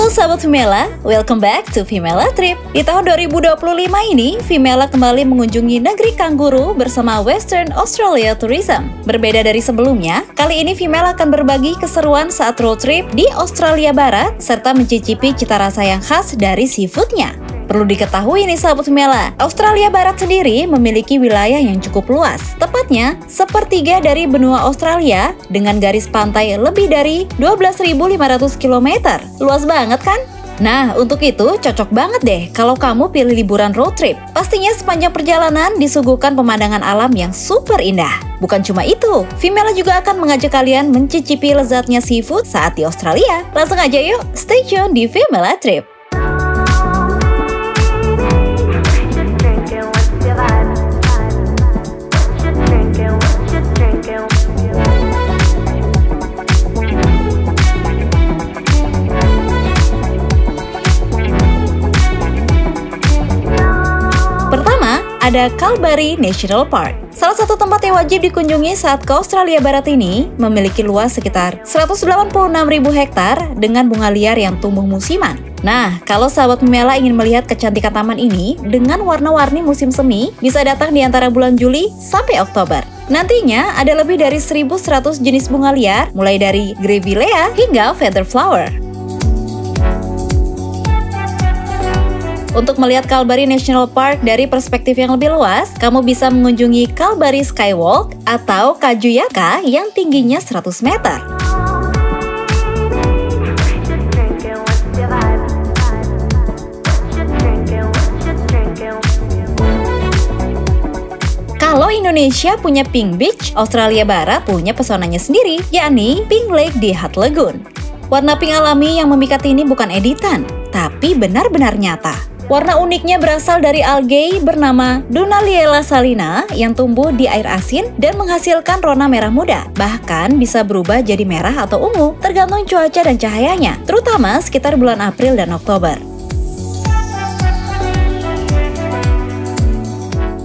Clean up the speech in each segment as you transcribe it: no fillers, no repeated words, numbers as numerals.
Halo sahabat Vimela, welcome back to Vimela Trip. Di tahun 2025 ini, Vimela kembali mengunjungi negeri kanguru bersama Western Australia Tourism. Berbeda dari sebelumnya, kali ini Vimela akan berbagi keseruan saat road trip di Australia Barat serta mencicipi cita rasa yang khas dari seafoodnya. Perlu diketahui nih sahabat Vimela, Australia Barat sendiri memiliki wilayah yang cukup luas. Tepatnya, sepertiga dari benua Australia dengan garis pantai lebih dari 12.500 km. Luas banget kan? Nah, untuk itu cocok banget deh kalau kamu pilih liburan road trip. Pastinya sepanjang perjalanan disuguhkan pemandangan alam yang super indah. Bukan cuma itu, Vimela juga akan mengajak kalian mencicipi lezatnya seafood saat di Australia. Langsung aja yuk, stay tune di Vimela Trip. Pertama, ada Kalbarri National Park. Salah satu tempat yang wajib dikunjungi saat ke Australia Barat ini memiliki luas sekitar 186.000 hektar dengan bunga liar yang tumbuh musiman. Nah, kalau sahabat Vimela ingin melihat kecantikan taman ini dengan warna-warni musim semi, bisa datang di antara bulan Juli sampai Oktober. Nantinya ada lebih dari 1.100 jenis bunga liar, mulai dari Grevillea hingga Feather Flower. Untuk melihat Kalbarri National Park dari perspektif yang lebih luas, kamu bisa mengunjungi Kalbarri Skywalk atau Kajuyaka yang tingginya 100 meter. Kalau Indonesia punya Pink Beach, Australia Barat punya pesonanya sendiri, yakni Pink Lake di Hutt Lagoon. Warna pink alami yang memikat ini bukan editan, tapi benar-benar nyata. Warna uniknya berasal dari algae bernama Dunaliella salina yang tumbuh di air asin dan menghasilkan warna merah muda. Bahkan bisa berubah jadi merah atau ungu tergantung cuaca dan cahayanya, terutama sekitar bulan April dan Oktober.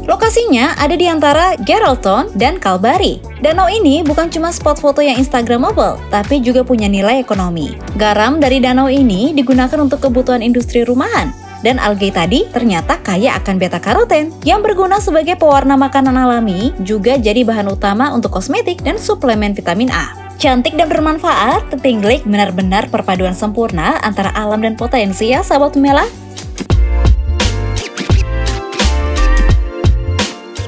Lokasinya ada di antara Geraldton dan Kalbarri. Danau ini bukan cuma spot foto yang instagramable, tapi juga punya nilai ekonomi. Garam dari danau ini digunakan untuk kebutuhan industri rumahan. Dan algae tadi ternyata kaya akan beta-karoten yang berguna sebagai pewarna makanan alami, juga jadi bahan utama untuk kosmetik dan suplemen vitamin A. Cantik dan bermanfaat, Pink Lake benar-benar perpaduan sempurna antara alam dan potensi ya sahabat Vimela.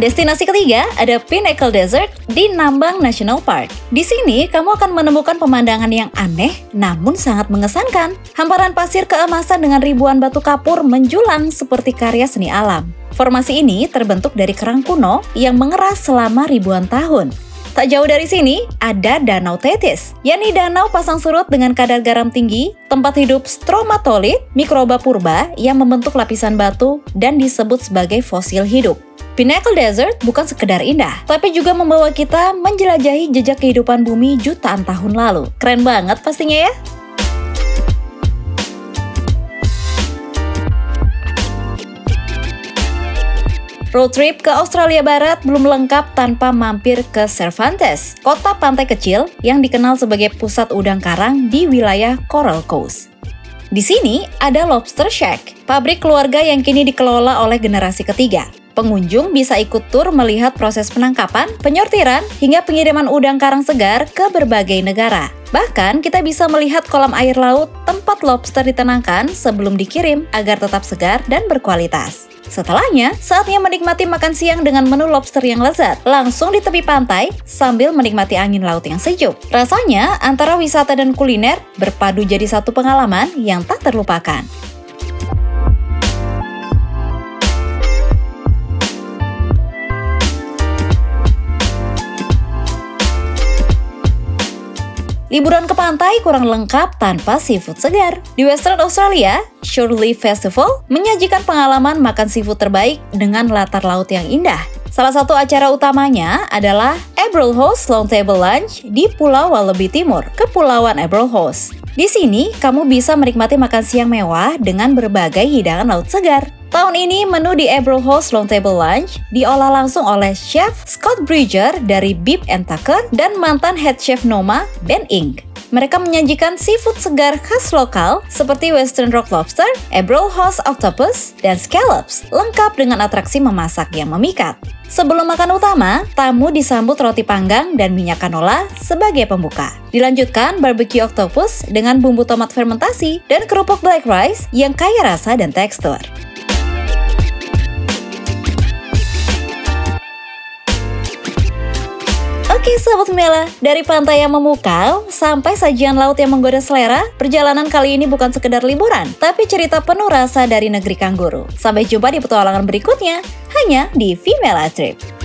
Destinasi ketiga ada Pinnacle Desert di Nambang National Park. Di sini kamu akan menemukan pemandangan yang aneh namun sangat mengesankan. Hamparan pasir keemasan dengan ribuan batu kapur menjulang seperti karya seni alam. Formasi ini terbentuk dari kerang kuno yang mengeras selama ribuan tahun. Tak jauh dari sini ada Danau Tethys, yakni danau pasang surut dengan kadar garam tinggi, tempat hidup stromatolith, mikroba purba yang membentuk lapisan batu dan disebut sebagai fosil hidup. Pinnacle Desert bukan sekedar indah, tapi juga membawa kita menjelajahi jejak kehidupan bumi jutaan tahun lalu. Keren banget pastinya ya? Road trip ke Australia Barat belum lengkap tanpa mampir ke Cervantes, kota pantai kecil yang dikenal sebagai pusat udang karang di wilayah Coral Coast. Di sini ada Lobster Shack, pabrik keluarga yang kini dikelola oleh generasi ketiga. Pengunjung bisa ikut tur melihat proses penangkapan, penyortiran, hingga pengiriman udang karang segar ke berbagai negara. Bahkan kita bisa melihat kolam air laut tempat lobster ditenangkan sebelum dikirim agar tetap segar dan berkualitas. Setelahnya, saatnya menikmati makan siang dengan menu lobster yang lezat, langsung di tepi pantai sambil menikmati angin laut yang sejuk. Rasanya antara wisata dan kuliner berpadu jadi satu pengalaman yang tak terlupakan. Liburan ke pantai kurang lengkap tanpa seafood segar. Di Western Australia, Shortleaf Festival menyajikan pengalaman makan seafood terbaik dengan latar laut yang indah. Salah satu acara utamanya adalah Ebbro House Long Table Lunch di Pulau Wallaby Timur, Kepulauan Ebbro House. Di sini, kamu bisa menikmati makan siang mewah dengan berbagai hidangan laut segar. Tahun ini, menu di Ebbro House Long Table Lunch diolah langsung oleh Chef Scott Bridger dari Beef and Tucker dan mantan head chef Noma, Ben Ink. Mereka menyajikan seafood segar khas lokal seperti Western Rock Lobster, Emerald House Octopus, dan Scallops, lengkap dengan atraksi memasak yang memikat. Sebelum makan utama, tamu disambut roti panggang dan minyak canola sebagai pembuka. Dilanjutkan barbecue octopus dengan bumbu tomat fermentasi dan kerupuk black rice yang kaya rasa dan tekstur. Oke Sobat Femela, dari pantai yang memukau sampai sajian laut yang menggoda selera, perjalanan kali ini bukan sekedar liburan, tapi cerita penuh rasa dari negeri kanguru. Sampai jumpa di petualangan berikutnya, hanya di Femela Trip.